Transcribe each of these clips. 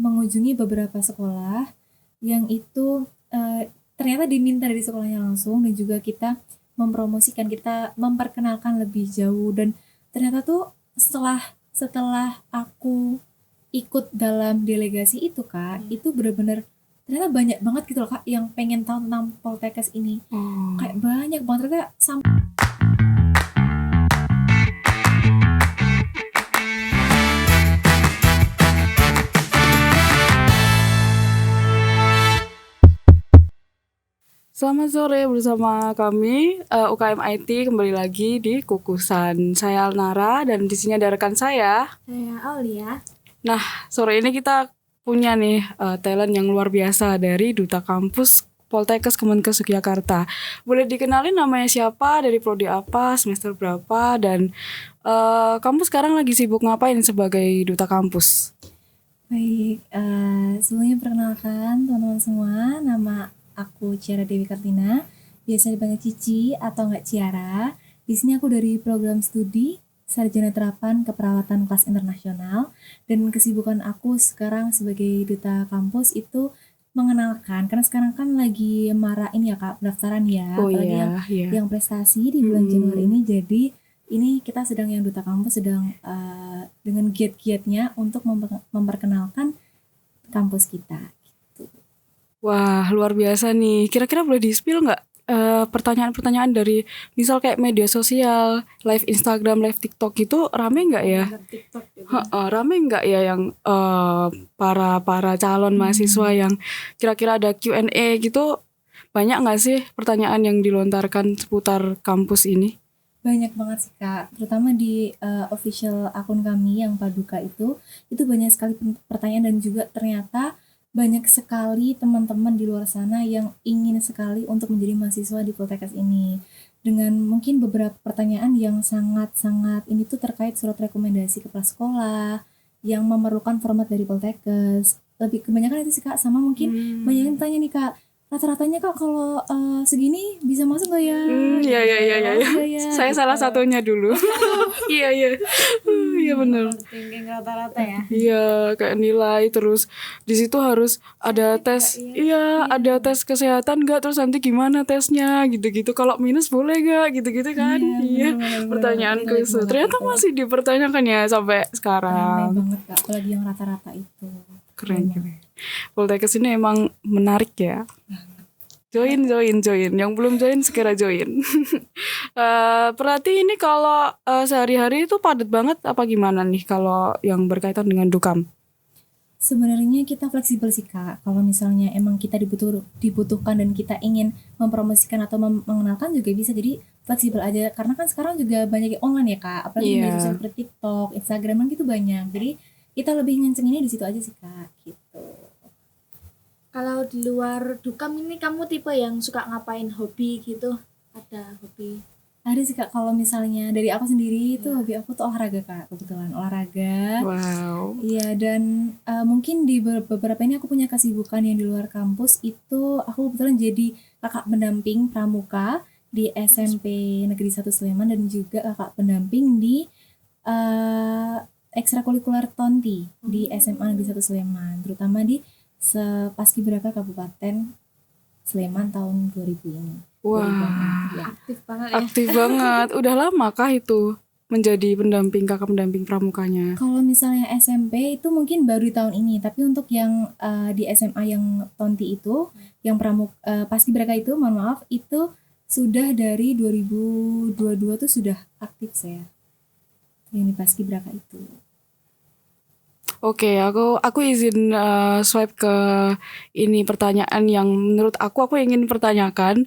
mengunjungi beberapa sekolah yang itu ternyata diminta dari sekolahnya langsung, dan juga kita mempromosikan, kita memperkenalkan lebih jauh. Dan ternyata tuh setelah setelah aku ikut dalam delegasi itu Kak, itu benar-benar ternyata banyak banget gitu loh Kak yang pengen tahu tentang Poltekkes ini. Kayak banyak banget ternyata Selamat sore bersama kami UKM IT kembali lagi di Kukusan. Saya Alnara dan di sini ada rekan saya. Saya Aulia. Nah, sore ini kita punya nih talent yang luar biasa dari Duta Kampus Poltekkes Kemenkes Yogyakarta. Boleh dikenalin namanya siapa, dari prodi apa, semester berapa, dan kamu sekarang lagi sibuk ngapain sebagai Duta Kampus? baik. Sebelumnya perkenalkan teman-teman semua, nama aku Ciara Dewi Kartina, biasa dipanggil Cici atau enggak Ciara. Di sini aku dari program studi Sarjana Terapan Keperawatan Kelas Internasional, dan kesibukan aku sekarang sebagai duta kampus itu mengenalkan, karena sekarang kan lagi marak ini ya Kak, pendaftaran ya, Oh apalagi iya. yang prestasi di bulan Januari ini. Jadi ini kita sedang yang duta kampus sedang dengan giat-giatnya untuk memperkenalkan kampus kita. Wah, luar biasa nih. Kira-kira boleh di-spill nggak pertanyaan-pertanyaan dari misal kayak media sosial, live Instagram, live TikTok gitu, rame nggak ya? TikTok juga. Rame nggak ya yang para calon mahasiswa yang kira-kira ada Q&A gitu? Banyak nggak sih pertanyaan yang dilontarkan seputar kampus ini? Banyak banget sih Kak, terutama di official akun kami yang Paduka itu banyak sekali pertanyaan, dan juga ternyata banyak sekali teman-teman di luar sana yang ingin sekali untuk menjadi mahasiswa di Poltekkes ini. Dengan mungkin beberapa pertanyaan yang sangat-sangat ini tuh terkait surat rekomendasi kepala sekolah yang memerlukan format dari Poltekkes. Lebih kebanyakan itu sih Kak, sama mungkin banyak yang tanya nih Kak, rata-ratanya Kak kalau segini bisa masuk gak ya? Iya. Iya, Saya gitu. salah satunya dulu. Iya. Iya benar. Overthinking rata-rata ya. Iya, kayak nilai, terus di situ harus ada tes. Iya, ada tes kesehatan nggak, terus nanti gimana tesnya, gitu-gitu. Kalau minus boleh nggak, gitu-gitu kan? Iya, bener-bener pertanyaanku relate itu banget ternyata itu. masih dipertanyakan ya sampai Ramai sekarang. banget Kak, apalagi yang rata-rata itu. Keren. Poltekkes ini emang menarik ya. Join. Yang belum join segera join. Berarti ini kalau sehari-hari itu padat banget apa gimana nih kalau yang berkaitan dengan Dukam? Sebenarnya kita fleksibel sih Kak. Kalau misalnya emang kita dibutuhkan dan kita ingin mempromosikan atau mengenalkan juga bisa. Jadi fleksibel aja, karena kan sekarang juga banyak yang online ya Kak. Apalagi di media Iya. sosial seperti TikTok, Instagram kan gitu banyak. Jadi kita lebih ngencenginnya di situ aja sih Kak, gitu. Kalau di luar Dukam ini kamu tipe yang suka ngapain, hobi gitu? Ada hobi? Ada sih Kak, kalau misalnya dari aku sendiri itu hobi aku tuh olahraga Kak, kebetulan olahraga. Wow. Iya, dan mungkin di beberapa ini aku punya kesibukan yang di luar kampus. Itu aku kebetulan jadi kakak pendamping pramuka di SMP Negeri 1 Sleman, dan juga kakak pendamping di ekstrakurikuler Tonti di SMA Negeri 1 Sleman, terutama di Paskibraka Kabupaten Sleman tahun 2000 ini. Wah, Ya. Aktif banget ya. aktif banget. Udah lama kah itu menjadi kakak pendamping pramukanya? Kalau misalnya SMP itu mungkin baru di tahun ini, tapi untuk yang di SMA yang Tonti itu, yang Paskibraka itu, mohon maaf, itu sudah dari 2022 tuh sudah aktif saya. Yang di Paskibraka itu. Oke, aku izin swipe ke ini pertanyaan yang menurut aku ingin pertanyakan.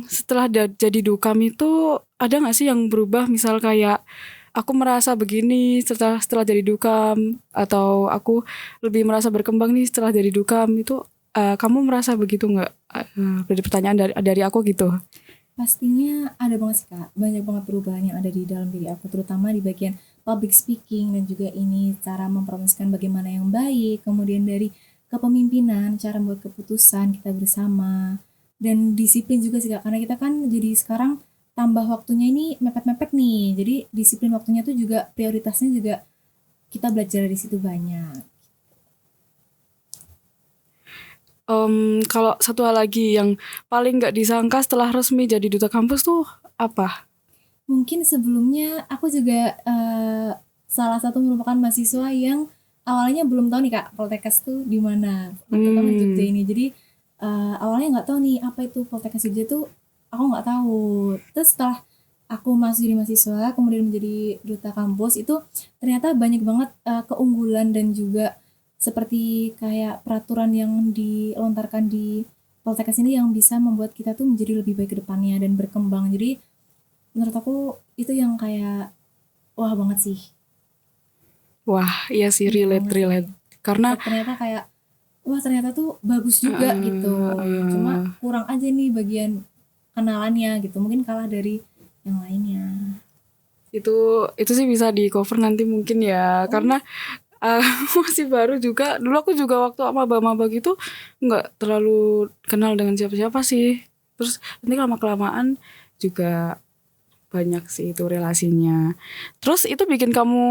Setelah jadi Dukam itu ada nggak sih yang berubah, misal kayak aku merasa begini setelah jadi Dukam, atau aku lebih merasa berkembang nih setelah jadi Dukam itu, kamu merasa begitu nggak? Dari pertanyaan dari aku gitu. Pastinya ada banget sih Kak, banyak banget perubahan yang ada di dalam diri aku, terutama di bagian public speaking, dan juga ini cara mempromosikan bagaimana yang baik, kemudian dari kepemimpinan, cara membuat keputusan kita bersama, dan disiplin juga sih Kak, karena kita kan jadi sekarang tambah waktunya ini mepet-mepet nih, jadi disiplin waktunya tuh juga prioritasnya juga kita belajar dari situ banyak. Kalau satu hal lagi yang paling nggak disangka setelah resmi jadi duta kampus tuh apa? Mungkin sebelumnya aku juga salah satu merupakan mahasiswa yang awalnya belum tahu nih Kak, Poltekkes tuh di mana, terutama di Jogja ini. Jadi awalnya nggak tahu nih apa itu Poltekkes Jogja tuh, aku nggak tahu. Terus setelah aku masuk jadi mahasiswa, kemudian menjadi duta kampus itu ternyata banyak banget keunggulan dan juga seperti kayak peraturan yang dilontarkan di Poltekkes ini yang bisa membuat kita tuh menjadi lebih baik ke depannya dan berkembang. Jadi menurut aku itu yang kayak wah banget sih. Wah, iya sih, Iya relate banget relate. sih. Karena Ternyata kayak wah ternyata tuh bagus juga gitu. Cuma kurang aja nih bagian kenalannya gitu. Mungkin kalah dari yang lainnya. itu sih bisa di cover nanti mungkin ya. Karena uh, masih baru juga. Dulu aku juga waktu maba-maba gitu nggak terlalu kenal dengan siapa-siapa sih. Terus nanti lama-kelamaan juga banyak sih itu relasinya. Terus itu bikin kamu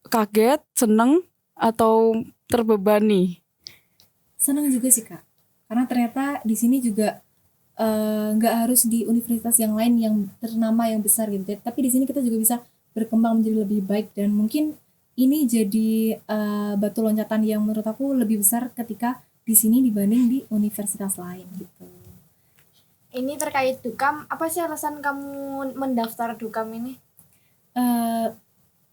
kaget, seneng, atau terbebani? Senang juga sih Kak. Karena ternyata di sini juga nggak harus di universitas yang lain yang ternama yang besar gitu. Tapi di sini kita juga bisa berkembang menjadi lebih baik dan mungkin ini jadi batu loncatan yang menurut aku lebih besar ketika di sini dibanding di universitas lain gitu. Ini terkait Dukam, apa sih alasan kamu mendaftar Dukam ini? eh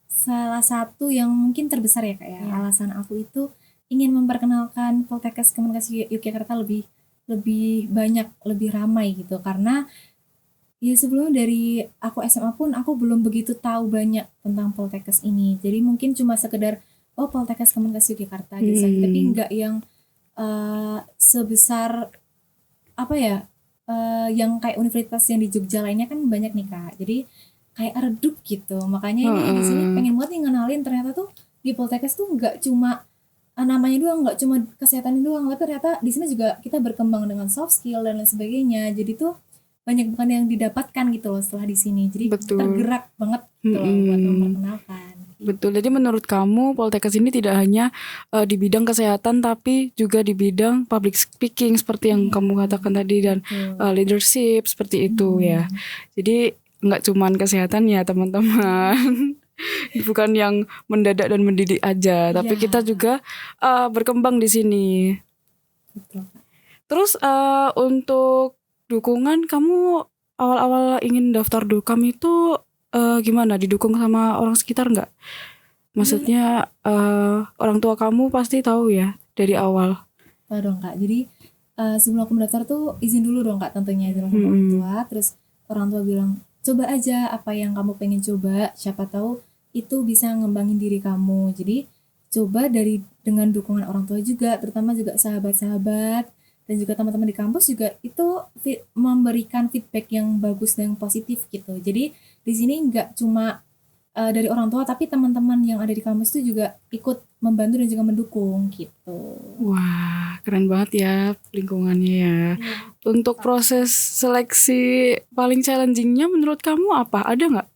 Salah satu yang mungkin terbesar ya Kak ya, Iya. alasan aku itu ingin memperkenalkan Poltekkes Kemenkes Yogyakarta lebih lebih banyak, lebih ramai gitu. Karena ya sebelumnya dari aku SMA pun aku belum begitu tahu banyak tentang Poltekkes ini. Jadi mungkin cuma sekedar oh Poltekkes Kemenkes Yogyakarta gitu saja, tapi nggak yang sebesar apa ya yang kayak universitas yang di Jogja lainnya kan banyak nih Kak. Jadi kayak redup gitu. Makanya ini di sini pengen banget nih ngenalin ternyata tuh di Poltekkes tuh nggak cuma namanya doang, nggak cuma kesehatan doang, tapi ternyata di sini juga kita berkembang dengan soft skill dan lain sebagainya. Jadi tuh banyak bukan yang didapatkan gitu loh setelah di sini. Jadi Betul. tergerak banget gitu loh buat memperkenalkan. Betul. Jadi menurut kamu Poltekkes ini tidak hanya di bidang kesehatan tapi juga di bidang public speaking seperti yang kamu katakan tadi dan leadership seperti itu ya. Jadi nggak cuman kesehatan ya teman-teman. Bukan yang mendadak dan mendidik aja, tapi Iya. kita juga berkembang di sini. Betul. Terus untuk dukungan kamu awal-awal ingin daftar Dukam itu gimana? Didukung sama orang sekitar nggak? Maksudnya orang tua kamu pasti tahu ya dari awal. Tahu dong Kak. Jadi sebelum aku mendaftar tuh izin dulu dong Kak tentunya izin sama orang tua. Terus orang tua bilang coba aja apa yang kamu pengen coba. Siapa tahu itu bisa ngembangin diri kamu. Jadi coba dengan dukungan orang tua juga, terutama juga sahabat-sahabat dan juga teman-teman di kampus juga itu memberikan feedback yang bagus dan positif gitu. Jadi di sini nggak cuma dari orang tua tapi teman-teman yang ada di kampus itu juga ikut membantu dan juga mendukung gitu. Wah, keren banget ya lingkungannya ya. Iya. Untuk proses seleksi paling challengingnya menurut kamu apa? Ada nggak?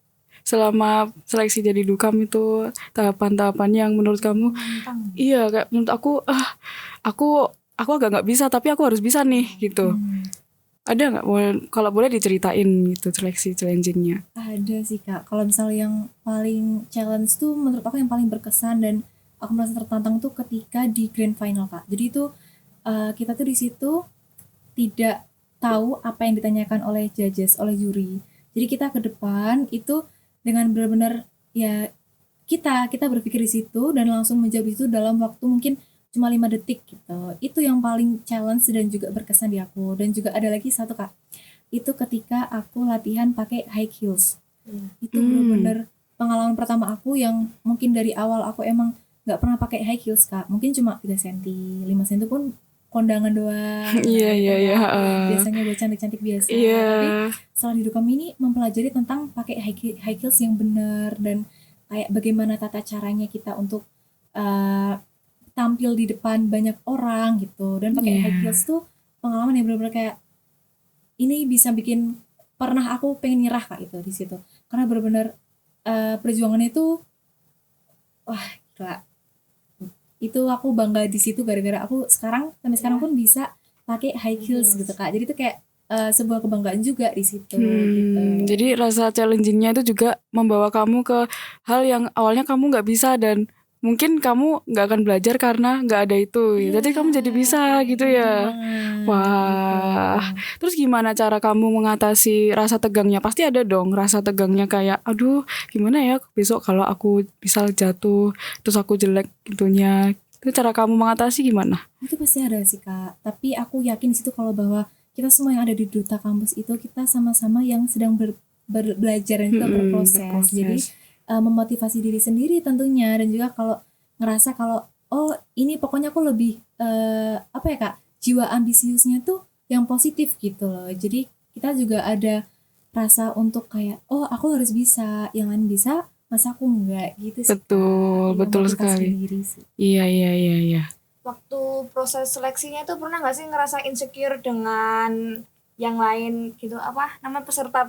Selama seleksi jadi Dukam itu tahapan-tahapan yang menurut kamu iya kayak menurut aku agak nggak bisa tapi aku harus bisa nih gitu. Ada nggak? Kalau boleh diceritain gitu seleksi challengingnya? Ada sih Kak. Kalau misalnya yang paling challenge tuh menurut aku yang paling berkesan dan aku merasa tertantang tuh ketika di grand final Kak. Jadi itu kita tuh di situ tidak tahu apa yang ditanyakan oleh judges, oleh juri. Jadi kita ke depan itu dengan benar-benar ya kita berpikir di situ dan langsung menjawab itu dalam waktu mungkin cuma 5 detik gitu. Itu yang paling challenge dan juga berkesan di aku. Dan juga ada lagi satu Kak. Itu ketika aku latihan pakai high heels. Itu benar-benar pengalaman pertama aku yang mungkin dari awal aku emang nggak pernah pakai high heels Kak. Mungkin cuma 3 cm, 5 cm pun kondangan doang. Iya. Biasanya buat cantik-cantik biasa. Iya. Tapi setelah di Dukam ini mempelajari tentang pakai high heels yang benar dan kayak bagaimana tata caranya kita untuk tampil di depan banyak orang gitu. Dan pakai high heels tuh pengalaman yang benar-benar kayak ini bisa bikin pernah aku pengen nyerah Kak itu di situ. Karena benar-benar perjuangannya itu wah gila. Itu aku bangga di situ gara-gara aku sampai sekarang pun bisa pakai high heels gitu Kak. Jadi itu kayak sebuah kebanggaan juga di situ gitu. Jadi rasa challengingnya itu juga membawa kamu ke hal yang awalnya kamu nggak bisa dan mungkin kamu nggak akan belajar karena nggak ada itu. Jadi kamu jadi bisa gitu ya. Wah. Terus gimana cara kamu mengatasi rasa tegangnya? Pasti ada dong rasa tegangnya kayak, aduh gimana ya besok kalau aku misal jatuh, terus aku jelek itunya. Itu cara kamu mengatasi gimana? Itu pasti ada sih Kak. Tapi aku yakin di situ kalau bahwa kita semua yang ada di Duta Kampus itu kita sama-sama yang sedang belajar dan juga berproses. Jadi memotivasi diri sendiri tentunya dan juga kalau ngerasa kalau oh ini pokoknya aku lebih apa ya Kak, jiwa ambisiusnya tuh yang positif gitu loh. Jadi kita juga ada rasa untuk kayak oh aku harus bisa, yang lain bisa masa aku enggak gitu sih. Betul, Kak. betul Memotivasi sekali. diri sih. Iya. Waktu proses seleksinya itu pernah nggak sih ngerasa insecure dengan yang lain gitu, apa nama peserta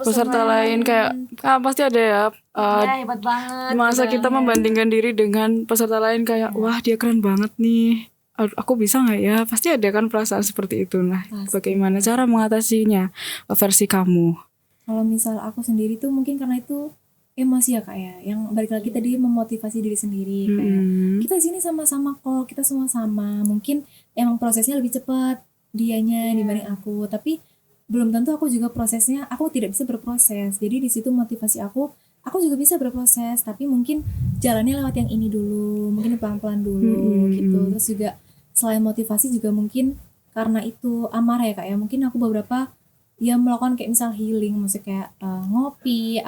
Lain kayak pasti ada ya. ya hebat banget Masa gitu. kita membandingkan diri dengan peserta lain kayak wah dia keren banget nih. Aku bisa nggak ya? Pasti ada kan perasaan seperti itu. Nah, bagaimana cara mengatasinya versi kamu? Kalau misal aku sendiri tuh mungkin karena itu emosi ya Kak ya, yang balik lagi tadi memotivasi diri sendiri kayak kita sini sama-sama kok, kita semua sama. Mungkin emang prosesnya lebih cepat dianya dibanding aku, tapi belum tentu aku juga prosesnya aku tidak bisa berproses. Jadi di situ motivasi aku juga bisa berproses, tapi mungkin jalannya lewat yang ini dulu, mungkin pelan-pelan dulu gitu. Terus juga selain motivasi juga mungkin karena itu amarah ya Kak ya, mungkin aku beberapa ya melakukan kayak misal healing, maksudnya kayak ngopi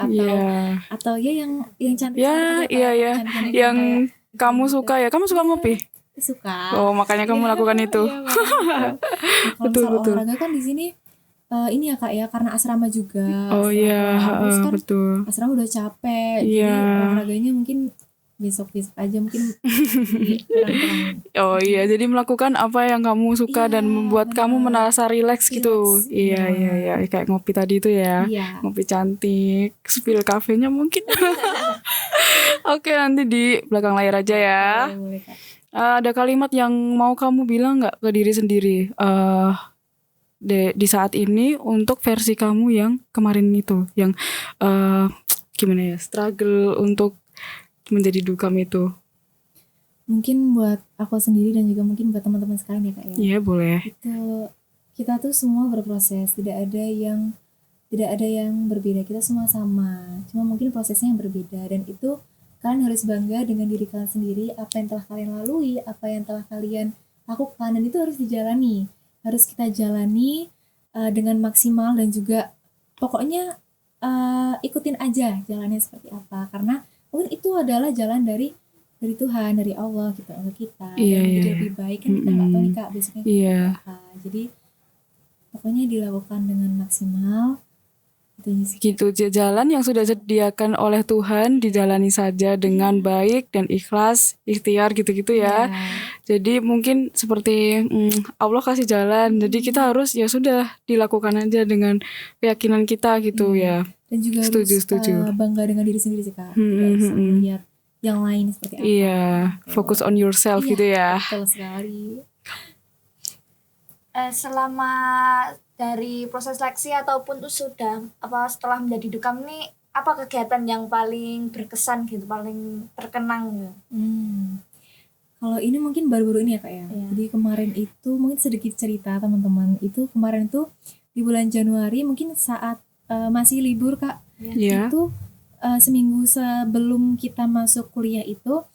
atau ya yang cantik yang kamu suka ya. Kamu suka ngopi? Suka. Oh makanya kamu lakukan itu. Kalau olahraga kan di sini ini ya Kak ya, karena asrama juga. Oh iya, kan betul. Asrama udah capek, jadi olahraganya mungkin besok aja mungkin kurang-kurang. Oh iya, jadi melakukan apa yang kamu suka dan membuat kamu merasa rileks gitu. Iya, kayak ngopi tadi itu ya. Ngopi cantik, spill kafenya mungkin. Oke, nanti di belakang layar aja ya. Ada kalimat yang mau kamu bilang nggak ke diri sendiri di saat ini untuk versi kamu yang kemarin itu, yang gimana ya, struggle untuk menjadi dukam itu? Mungkin buat aku sendiri dan juga mungkin buat teman-teman sekalian ya Kak ya. Iya boleh. Itu kita tuh semua berproses, tidak ada yang berbeda, kita semua sama, cuma mungkin prosesnya yang berbeda. Dan itu kalian harus bangga dengan diri kalian sendiri, apa yang telah kalian lalui, apa yang telah kalian lakukan, dan itu harus dijalani, harus kita jalani dengan maksimal. Dan juga pokoknya ikutin aja jalannya seperti apa, karena mungkin itu adalah jalan dari Tuhan, dari Allah gitu untuk kita. Dan menjadi lebih baik kan kita nggak tahu nih Kak besoknya apa. Jadi pokoknya dilakukan dengan maksimal. Gitu, jalan yang sudah disediakan oleh Tuhan dijalani saja dengan baik dan ikhlas, ikhtiar gitu-gitu ya. Jadi mungkin seperti Allah kasih jalan, jadi kita harus ya sudah dilakukan aja dengan keyakinan kita gitu ya. Dan juga setuju. Harus bangga dengan diri sendiri sih Kak. Tidak bisa melihat yang lain seperti apa. Iya, focus on yourself gitu ya. Betul sekali. Selama dari proses seleksi ataupun tuh sudah setelah menjadi dukam nih, apa kegiatan yang paling berkesan gitu, paling terkenang gitu? Kalau ini mungkin baru-baru ini ya Kak ya. Jadi kemarin itu mungkin sedikit cerita teman-teman. Itu kemarin tuh di bulan Januari mungkin saat masih libur Kak. Itu seminggu sebelum kita masuk kuliah itu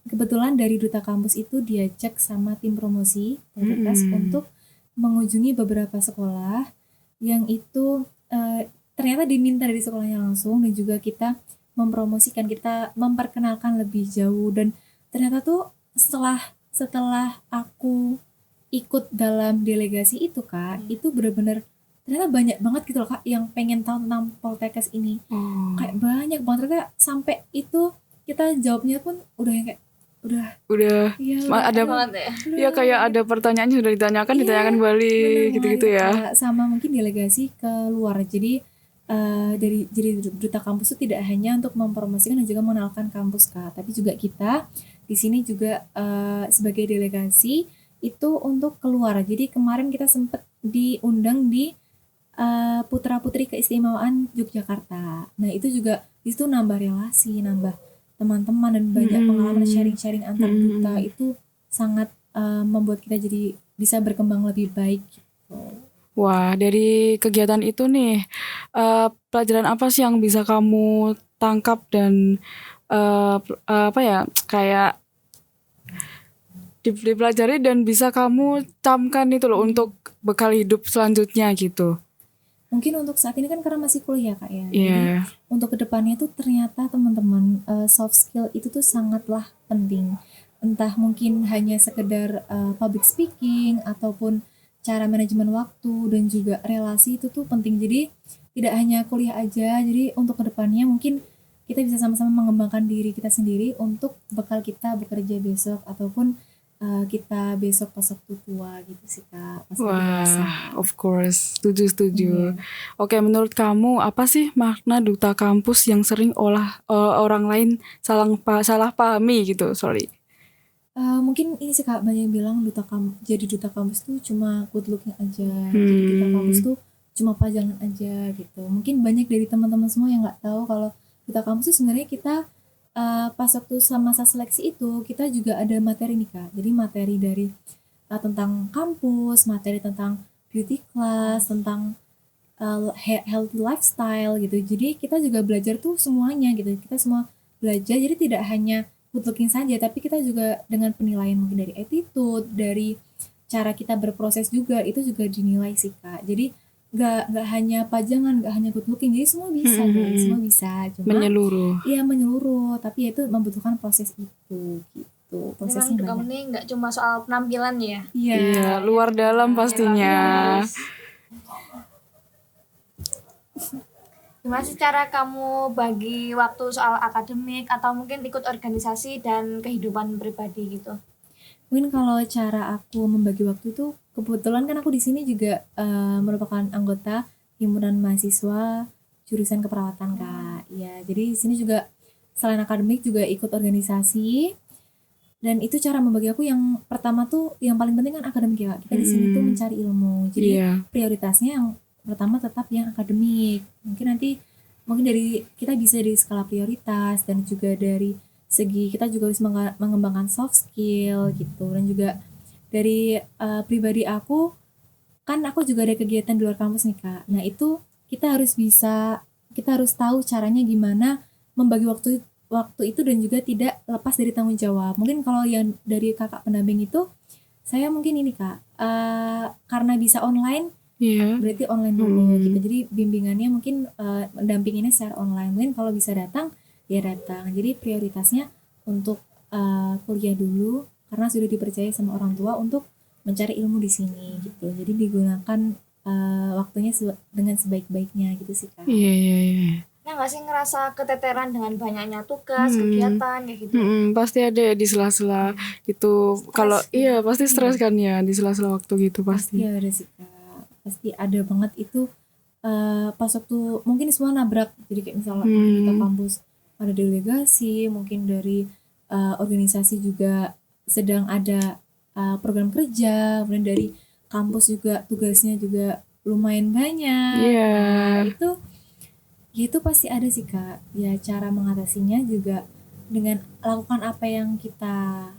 kebetulan dari Duta Kampus itu diajak sama tim promosi untuk mengunjungi beberapa sekolah yang itu ternyata diminta dari sekolahnya langsung, dan juga kita mempromosikan, kita memperkenalkan lebih jauh. Dan ternyata tuh setelah aku ikut dalam delegasi itu Kak, itu benar-benar ternyata banyak banget gitu loh Kak yang pengen tahu tentang Poltekkes ini. Kayak banyak banget, ternyata sampai itu kita jawabnya pun udah yang kayak udah ada ya kayak ada pertanyaannya sudah ditanyakan balik gitu-gitu ya. Sama mungkin delegasi ke luar. Jadi jadi Duta Kampus itu tidak hanya untuk mempromosikan dan juga mengenalkan kampus Kak, tapi juga kita di sini juga sebagai delegasi itu untuk keluar. Jadi kemarin kita sempat diundang di Putra Putri Keistimewaan Yogyakarta. Nah itu juga itu nambah relasi, nambah teman-teman dan banyak pengalaman sharing-sharing antar duta itu sangat membuat kita jadi bisa berkembang lebih baik gitu. Wah, dari kegiatan itu nih, pelajaran apa sih yang bisa kamu tangkap dan apa ya, kayak dipelajari dan bisa kamu camkan itu loh untuk bekal hidup selanjutnya gitu. Mungkin untuk saat ini kan karena masih kuliah Kak ya. Iya. Jadi untuk kedepannya tuh ternyata teman-teman soft skill itu tuh sangatlah penting. Entah mungkin hanya sekedar public speaking ataupun cara manajemen waktu dan juga relasi itu tuh penting. Jadi tidak hanya kuliah aja. Jadi untuk kedepannya mungkin kita bisa sama-sama mengembangkan diri kita sendiri untuk bekal kita bekerja besok ataupun kita besok pas waktu tua gitu sih Kak. Pas udah dewasa. Wah, of course, setuju. Iya. Oke, menurut kamu apa sih makna duta kampus yang sering orang lain salah pahami gitu? Sorry. Mungkin ini sih Kak, banyak yang bilang jadi duta kampus tuh cuma good looking aja, jadi duta kampus tuh cuma pajangan aja gitu. Mungkin banyak dari teman-teman semua yang nggak tahu kalau duta kampus tuh sebenarnya kita pas waktu masa seleksi itu kita juga ada materi nih Kak. Jadi materi dari tentang kampus, materi tentang beauty class, tentang healthy lifestyle gitu. Jadi kita juga belajar tuh semuanya gitu. Kita semua belajar. Jadi tidak hanya good looking saja, tapi kita juga dengan penilaian mungkin dari attitude, dari cara kita berproses juga itu juga dinilai sih Kak. Jadi nggak hanya pajangan, nggak hanya good looking. Jadi semua bisa guys, semua bisa. Cuma Menyeluruh. iya menyeluruh, tapi itu membutuhkan proses itu gitu. Memang Prosesnya Dukam banyak. ini nggak cuma soal penampilan ya. Iya, luar dalam pastinya. Gimana sih cara kamu bagi waktu soal akademik atau mungkin ikut organisasi dan kehidupan pribadi gitu? Mungkin kalau cara aku membagi waktu itu kebetulan kan aku di sini juga merupakan anggota himpunan mahasiswa jurusan keperawatan Kak. Ya, jadi di sini juga selain akademik juga ikut organisasi dan itu cara membagi aku yang pertama tuh yang paling penting kan akademik ya Kak. Kita di sini tuh mencari ilmu. Jadi Iya. prioritasnya yang pertama tetap yang akademik. Mungkin dari kita bisa dari skala prioritas dan juga dari segi kita juga harus mengembangkan soft skill gitu dan juga dari pribadi aku kan aku juga ada kegiatan di luar kampus nih Kak. Nah itu kita harus tahu caranya gimana membagi waktu itu dan juga tidak lepas dari tanggung jawab. Mungkin kalau yang dari kakak pendamping itu saya mungkin ini Kak karena bisa online Iya. berarti online dulu gitu. Jadi bimbingannya mungkin mendampinginnya secara online. Mungkin kalau bisa datang ya datang. Jadi prioritasnya untuk kuliah dulu karena sudah dipercaya sama orang tua untuk mencari ilmu di sini gitu. Jadi digunakan waktunya dengan sebaik-baiknya gitu sih Kak. Iya. Nah nggak sih ngerasa keteteran dengan banyaknya tugas, kegiatan kayak gitu? Pasti ada ya di sela-sela itu. Kalau iya pasti stres kan ya di sela-sela waktu gitu Pasti pasti. ada sih Kak. Pasti ada banget itu pas waktu mungkin semua nabrak. Jadi kayak misalnya kita kampus ada delegasi, mungkin dari organisasi juga sedang ada program kerja, kemudian dari kampus juga tugasnya juga lumayan banyak. Iya. Itu pasti ada sih Kak. Ya cara mengatasinya juga dengan lakukan apa yang kita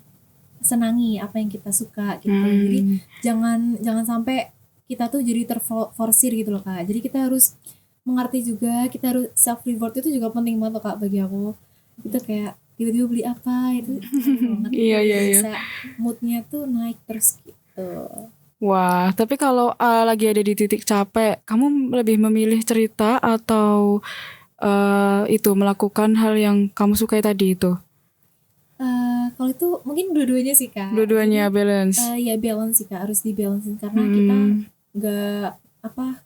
senangi, apa yang kita suka gitu. Jadi jangan sampai kita tuh jadi terforsir gitu loh Kak. Jadi kita harus mengerti juga, kita harus self reward itu juga penting banget loh Kak bagi aku. Itu kayak tiba-tiba beli apa itu banget. Iya. Bisa moodnya tuh naik terus gitu. Wah, tapi kalau lagi ada di titik capek, kamu lebih memilih cerita atau itu melakukan hal yang kamu sukai tadi itu? Kalau itu mungkin dua-duanya sih Kak. Dua-duanya balance. Ya balance sih Kak, harus dibalancein karena kita nggak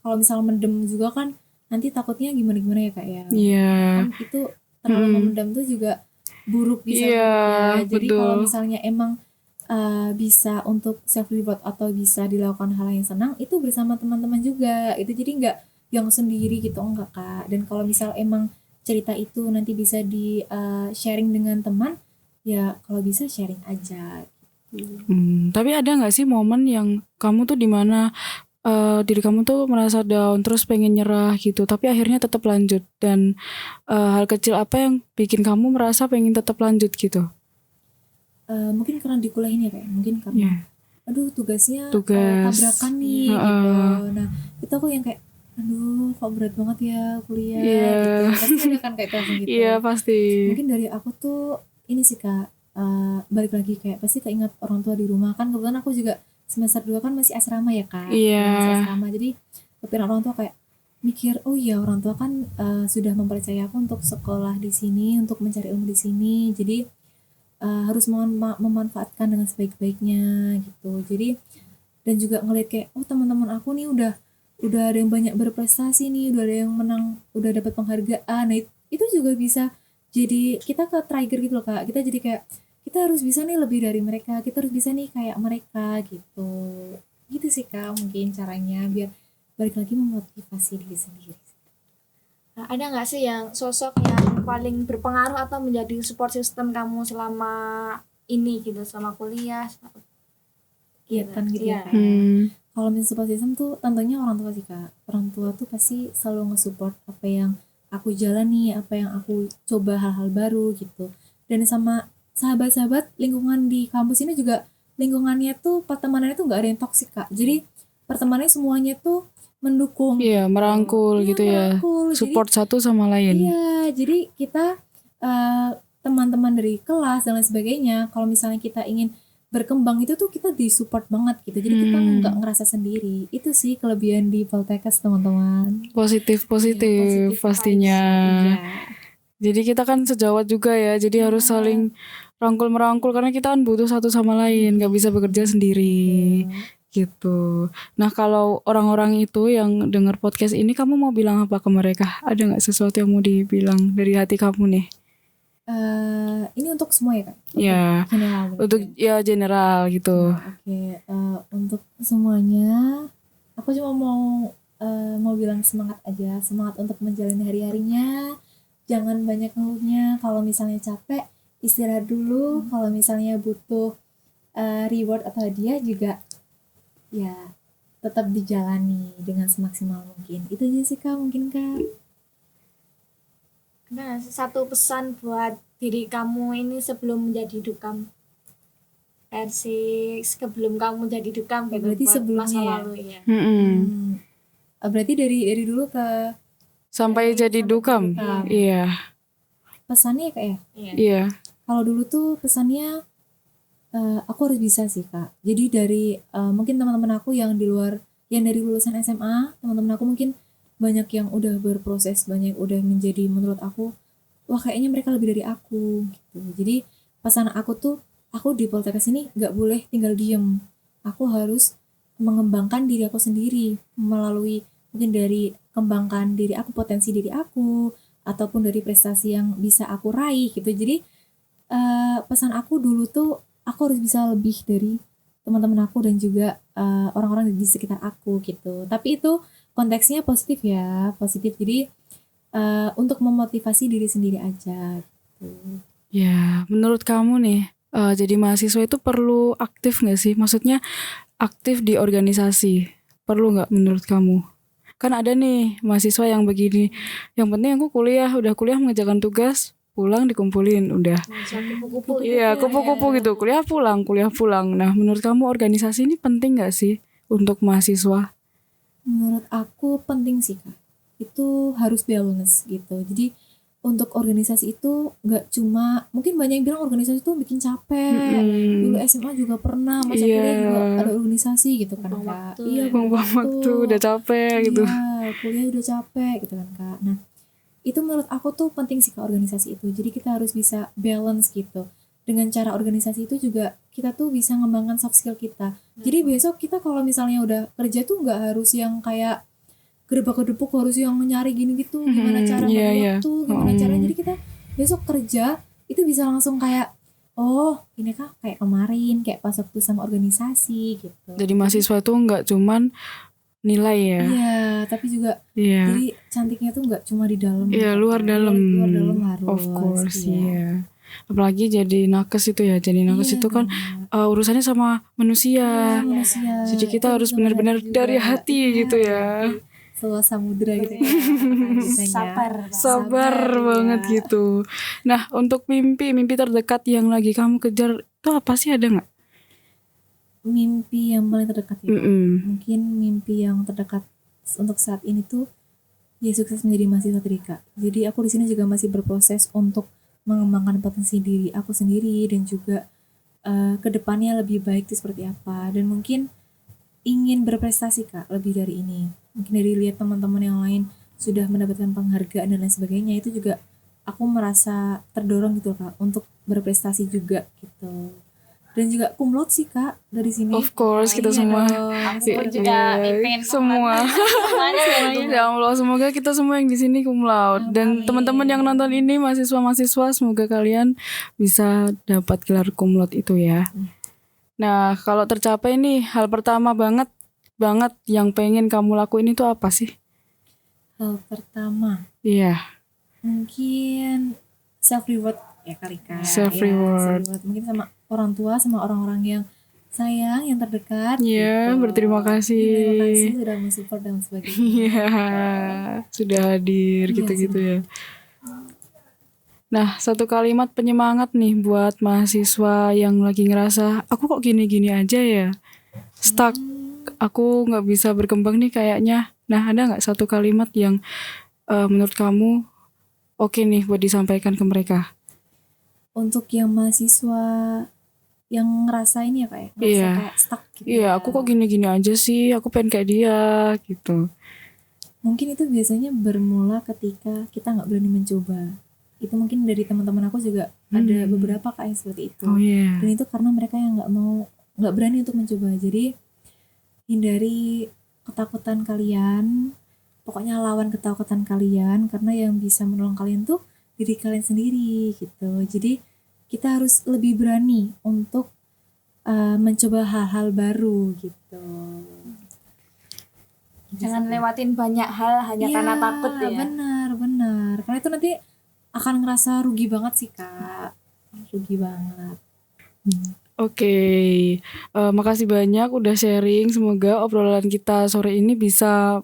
kalau misal mendem juga kan nanti takutnya gimana ya Kak ya. Iya. Kan itu terlalu memendam tuh juga buruk bisa Iya, buruk ya. Jadi betul. kalau misalnya emang bisa untuk self reward atau bisa dilakukan hal yang senang itu bersama teman-teman juga. Itu jadi nggak yang sendiri gitu enggak Kak. Dan kalau misal emang cerita itu nanti bisa di sharing dengan teman ya kalau bisa sharing aja. Tapi ada nggak sih momen yang kamu tuh dimana diri kamu tuh merasa down terus pengen nyerah gitu, tapi akhirnya tetap lanjut, dan hal kecil apa yang bikin kamu merasa pengen tetap lanjut gitu? Mungkin karena di kuliah ini ya kayak mungkin karena Iya. aduh tugasnya Tugas. tabrakan nih Heeh. gitu. Nah itu aku yang kayak aduh kok berat banget ya kuliah Iya. gitu. Pasti ada kan kayak langsung gitu. Iya pasti. Mungkin dari aku tuh ini sih Kak, balik lagi kayak pasti keinget orang tua di rumah kan, kebetulan aku juga semester 2 kan masih asrama ya Kak. Iya. Masih asrama, jadi kepikiran orang tua kayak mikir oh iya orang tua kan sudah mempercayai aku untuk sekolah di sini, untuk mencari ilmu di sini, jadi harus memanfaatkan dengan sebaik-baiknya gitu. Jadi dan juga ngeliat kayak oh teman-teman aku nih udah ada yang banyak berprestasi nih, udah ada yang menang, udah dapat penghargaan. Nah itu juga bisa jadi kita ke trigger gitu loh Kak, kita jadi kayak kita harus bisa nih lebih dari mereka, kita harus bisa nih kayak mereka gitu sih Kak, mungkin caranya biar balik lagi memotivasi diri sendiri. Nah, ada nggak sih yang sosok yang paling berpengaruh atau menjadi support system kamu selama ini gitu, selama kuliah? Kegiatan gitu ya Iya. Kak. Hmm. Kalau misalnya support system tuh tentunya orang tua sih Kak. Orang tua tuh pasti selalu nge-support apa yang aku jalani, apa yang aku coba hal-hal baru gitu. Dan sama sahabat-sahabat lingkungan di kampus ini juga lingkungannya tuh pertemanannya tuh nggak ada yang toksik Kak. Jadi pertemanannya semuanya tuh mendukung. Iya, merangkul Iya, gitu ya. merangkul. Support satu sama lain. Iya, jadi kita teman-teman dari kelas dan lain sebagainya, kalau misalnya kita ingin berkembang itu tuh kita disupport banget gitu. Jadi kita nggak ngerasa sendiri. Itu sih kelebihan di Poltekkes teman-teman. Positif Iya, pastinya. Iya. Jadi kita kan sejawat juga ya. Jadi harus saling rangkul merangkul karena kita kan butuh satu sama lain, nggak bisa bekerja sendiri. Gitu. Nah kalau orang-orang itu yang dengar podcast ini, kamu mau bilang apa ke mereka? Ada nggak sesuatu yang mau dibilang dari hati kamu nih? Ini untuk semua ya Kak? Ya, General gitu untuk ya general gitu. Oke, untuk semuanya, aku cuma mau bilang semangat aja, semangat untuk menjalani hari-harinya. Jangan banyak ngeluhnya. Kalau misalnya capek, istirahat dulu. Kalau misalnya butuh reward atau hadiah juga, ya tetap dijalani dengan semaksimal mungkin. Itu aja sih Kak, mungkin Kak. Nah, satu pesan buat diri kamu ini sebelum menjadi dukam, versi sebelum kamu jadi dukam gitu, Berarti buat sebelumnya masa ya? lalu ya. Berarti dari dulu ke Sampai jadi dukam. dukam. Iya. Pesannya ya Kak ya? Iya. Kalau dulu tuh pesannya aku harus bisa sih Kak. Jadi dari mungkin teman-teman aku yang di luar, yang dari lulusan SMA, teman-teman aku mungkin banyak yang udah berproses, banyak udah menjadi menurut aku, wah kayaknya mereka lebih dari aku gitu. Jadi pesan aku tuh, aku di Poltekkes ini nggak boleh tinggal diem. Aku harus mengembangkan diri aku sendiri melalui mungkin dari kembangkan diri aku, potensi diri aku, ataupun dari prestasi yang bisa aku raih gitu. Jadi pesan aku dulu tuh aku harus bisa lebih dari teman-teman aku dan juga orang-orang di sekitar aku gitu. Tapi itu konteksnya positif ya, positif. Jadi untuk memotivasi diri sendiri aja gitu. Ya, menurut kamu nih, jadi mahasiswa itu perlu aktif nggak sih? Maksudnya aktif di organisasi, perlu nggak menurut kamu? Kan ada nih mahasiswa yang begini, yang penting aku kuliah, udah kuliah mengerjakan tugas, pulang dikumpulin, udah. Kupu-kupu Iya, kupu-kupu gitu, kuliah pulang. Nah, menurut kamu organisasi ini penting nggak sih untuk mahasiswa? Menurut aku penting sih Kak. Itu harus balance gitu. Jadi untuk organisasi itu nggak cuma, mungkin banyak yang bilang organisasi itu bikin capek. Dulu SMA juga pernah, masa kuliah juga ada organisasi gitu kan Kak. Iya, buang waktu, udah capek gitu. Iya, kuliah udah capek gitu kan Kak. Nah, itu menurut aku tuh penting sih Kak organisasi itu. Jadi kita harus bisa balance gitu. Dengan cara organisasi itu juga kita tuh bisa ngembangkan soft skill kita. Jadi besok kita kalau misalnya udah kerja tuh nggak harus yang kayak gedebak-gedebuk, harus yang nyari gini gitu, gimana cara bagi waktu, gimana caranya. Jadi kita besok kerja itu bisa langsung kayak oh ini Kak kayak kemarin, kayak pas waktu sama organisasi gitu. Jadi mahasiswa tuh nggak cuman nilai ya. Iya, tapi juga jadi cantiknya tuh nggak cuma di dalam. Iya, luar dalam. Luar dalam harus. Of course, iya. Apalagi jadi nakes itu ya. Jadi nakes Iya, itu kan urusannya sama manusia. manusia. Jadi kita Itu harus juga benar-benar menarik dari juga. hati Iya, gitu ya. seluas samudra gitu ya. Biasanya. Sabar. Sabar Sabar, banget iya. gitu. Nah, untuk mimpi terdekat yang lagi kamu kejar itu apa sih, ada nggak? Mimpi yang paling terdekat ya. Mm-mm. Mungkin mimpi yang terdekat untuk saat ini tuh ya sukses menjadi mahasiswa Trika. Jadi aku di sini juga masih berproses untuk mengembangkan potensi diri aku sendiri dan juga kedepannya lebih baik itu seperti apa, dan mungkin ingin berprestasi Kak lebih dari ini. Mungkin dari lihat teman-teman yang lain sudah mendapatkan penghargaan dan lain sebagainya, itu juga aku merasa terdorong gitu Kak untuk berprestasi juga gitu. Dan juga cum laude sih Kak dari sini. Of course, kita Iya semua. dong. Aku pun juga pengen semua. Ya Allah, semoga kita semua yang di sini cum laude. Dan teman-teman yang nonton ini mahasiswa-mahasiswa, semoga kalian bisa dapat gelar cum laude itu ya. Nah, kalau tercapai nih, hal pertama banget yang pengen kamu lakuin itu apa sih? Hal pertama Iya, mungkin self reward ya kali Kak. Self Ya, reward. mungkin sama orang tua, sama orang-orang yang sayang, yang terdekat. Iya, gitu. berterima kasih. Terima kasih sudah mensupport dan sebagainya. Iya, sudah hadir Iya, gitu-gitu sudah. ya. Nah, satu kalimat penyemangat nih buat mahasiswa yang lagi ngerasa aku kok gini-gini aja ya, stuck, aku nggak bisa berkembang nih kayaknya. Nah, ada nggak satu kalimat yang menurut kamu oke nih buat disampaikan ke mereka? Untuk yang mahasiswa yang ngerasain ya Kak ya, ngerasa Iya. kayak stuck gitu. Iya, aku kok gini-gini aja sih, aku pengen kayak dia gitu. Mungkin itu biasanya bermula ketika kita nggak berani mencoba. Itu mungkin dari teman-teman aku juga ada beberapa Kak yang seperti itu. Oh iya. Dan itu karena mereka yang nggak berani untuk mencoba. Jadi hindari ketakutan kalian, pokoknya lawan ketakutan kalian, karena yang bisa menolong kalian tuh diri kalian sendiri gitu. Jadi kita harus lebih berani untuk mencoba hal-hal baru gitu. Jangan lewatin banyak hal hanya Iya, karena takut ya. benar. Karena itu nanti akan ngerasa rugi banget sih Kak. Rugi banget. Oke, makasih banyak udah sharing. Semoga obrolan kita sore ini bisa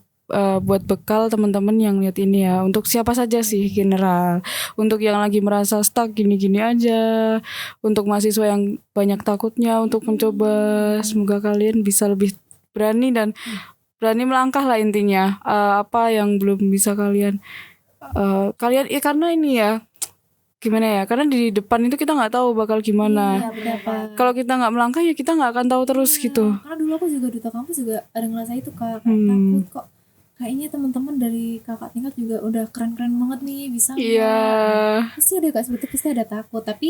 buat bekal teman-teman yang lihat ini ya. Untuk siapa saja sih general. Untuk yang lagi merasa stuck gini-gini aja. Untuk mahasiswa yang banyak takutnya untuk mencoba. Semoga kalian bisa lebih berani dan berani melangkah lah intinya. Apa yang belum bisa kalian karena ini ya. Gimana ya, karena di depan itu kita nggak tahu bakal gimana. Iya, benar. Kalau kita nggak melangkah ya kita nggak akan tahu terus gitu. Karena dulu aku juga duta kampus juga ada ngerasa itu Kak, kayak takut kok. Kayaknya teman-teman dari kakak tingkat juga udah keren-keren banget nih, bisa nggak? Iya. Pasti ada Kak, sebetulnya pasti ada takut. Tapi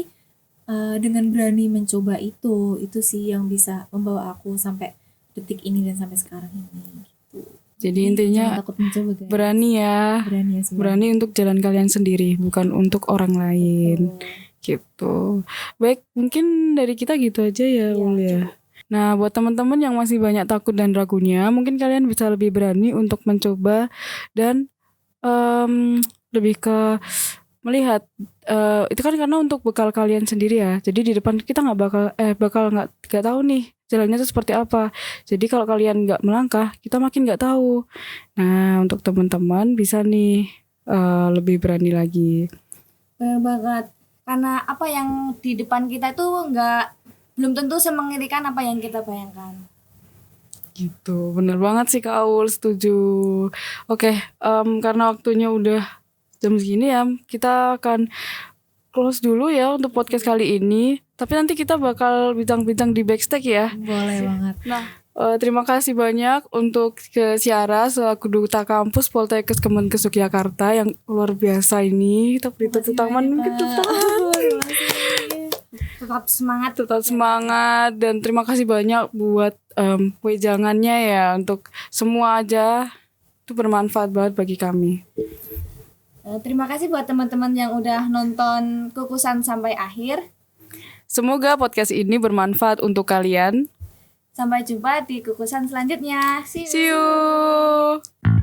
dengan berani mencoba itu sih yang bisa membawa aku sampai detik ini dan sampai sekarang ini. Gitu. Jadi intinya jangan takut mencoba guys. berani ya. Berani ya semua. Berani untuk jalan kalian sendiri, bukan untuk orang lain. Gitu. Baik, mungkin dari kita gitu aja ya, Ul ya. Nah, buat teman-teman yang masih banyak takut dan ragunya, mungkin kalian bisa lebih berani untuk mencoba dan lebih ke melihat itu kan karena untuk bekal kalian sendiri ya. Jadi di depan kita bakal nggak tahu nih jalannya itu seperti apa. Jadi kalau kalian nggak melangkah, kita makin nggak tahu. Nah, untuk teman-teman bisa nih lebih berani lagi. Benar banget. Karena apa yang di depan kita itu belum tentu semengerikan apa yang kita bayangkan. Gitu, bener banget sih Kak Aul, setuju. Oke, karena waktunya udah jam segini ya, kita akan close dulu ya untuk podcast kali ini. Tapi nanti kita bakal bincang-bincang di backstage ya. Boleh banget. Nah, terima kasih banyak untuk ke Syara selaku Duta Kampus Poltekkes Kemenkes Yogyakarta yang luar biasa ini. Tepuk tangan mungkin tetap semangat dan terima kasih banyak buat wejangannya ya, untuk semua aja itu bermanfaat banget bagi kami. Terima kasih buat teman-teman yang udah nonton Kukusan sampai akhir. Semoga podcast ini bermanfaat untuk kalian. Sampai jumpa di Kukusan selanjutnya. See you. See you.